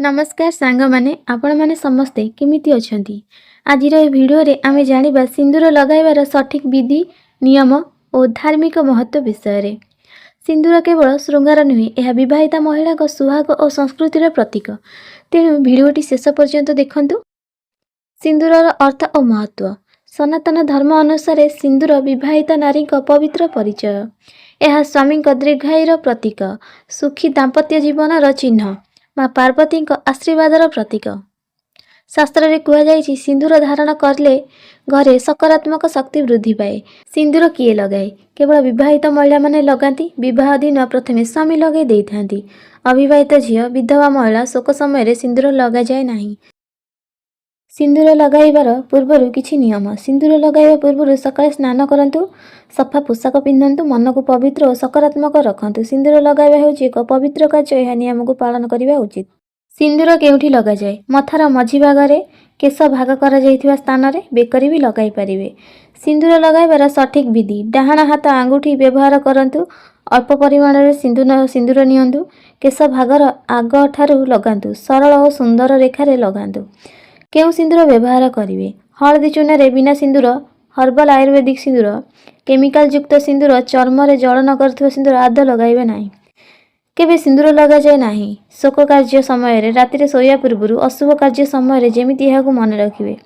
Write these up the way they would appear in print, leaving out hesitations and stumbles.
नमस्कार सांग माने आपण माने समस्ते केमिति अछंती। आजिर ए भिडियो रे आमे जानिबा सिंदूर लगाइबार सठिक विधि नियम और धार्मिक महत्व विषय रे। सिंदूर केवल श्रृंगार नुहे, यह विवाहिता महिला को सुहाग और संस्कृतिर प्रतीक। तेणु भिडियोटी शेष पर्यंत देखंतु। सिंदूरर अर्थ और महत्व। सनातन धर्म अनुसार सिंदूर विवाहिता नारी को पवित्र परिचय। यह स्वामी दीर्घायुर प्रतीक, सुखी दाम्पत्य जीवन चिन्ह, माँ पार्वती आशीर्वादर प्रतीक। शास्त्र रे कहुଯାଇଛି सिंदूर धारण करले घरे सकारात्मक शक्ति वृद्धि पाए। सिंदूर किए लगाए? केवल विवाहित महिला माने लगाती। विवाह दिन प्रथमे स्वामी लगे देइथांती। अविवाहित झियो, विधवा महिला शोक समय सिंदूर लगा जाए नहीं। सिंदूर लगाइबार पूर्वर किछि नियम। सिंदूर लगाइबा पूर्वर सकाळे स्नान करंतु, सफा पोशाक पिंधंतु, मन को पवित्र और सकारात्मक रखंतु। सिंदूर लगाइबा हेउछि एक पवित्र कार्य, यह नियम को पालन करिबा उचित। सिंदूर केउठी लगा जाए? मथार मझी भागरे, केश भाग करा जाइथिबा स्थान रे, बेकरी भी लगाई परिबे। सिंदूर लगाइबार सठिक विधि। डाहाण हाथ आंगुठी व्यवहार करंतु। अल्प परिमाण रे सिंदूर नियंतु। केश भागर आग ठारू लगांतु। सरल और सुंदर रेखारे लगांतु। केउ सिंदूर व्यवहार करिवे? हळदी चूना बिना सिंदूर, हर्बल आयुर्वेदिक सिंदूर, केमिकल युक्त सिंदूर, चर्म रे जलन करथिबा सिंदूर आद लगाइबे नाही। केबे सिंदूर लगा जाए नाही? शोक कार्य समय रे, राति रे सोया पूर्व, अशुभ कार्य समय रे, जेमिति एहाकु मन रखिबे।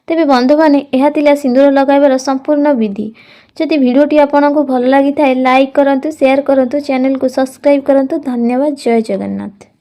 तेबे बंधु माने एहा तिला सिंदूर लगाइबार संपूर्ण विधि। जदि भिडियोटी आपनकु भल लागि थाए लाइक करंतु, शेयर करंतु, चैनल को सब्सक्राइब करंतु। धन्यवाद। जय जगन्नाथ।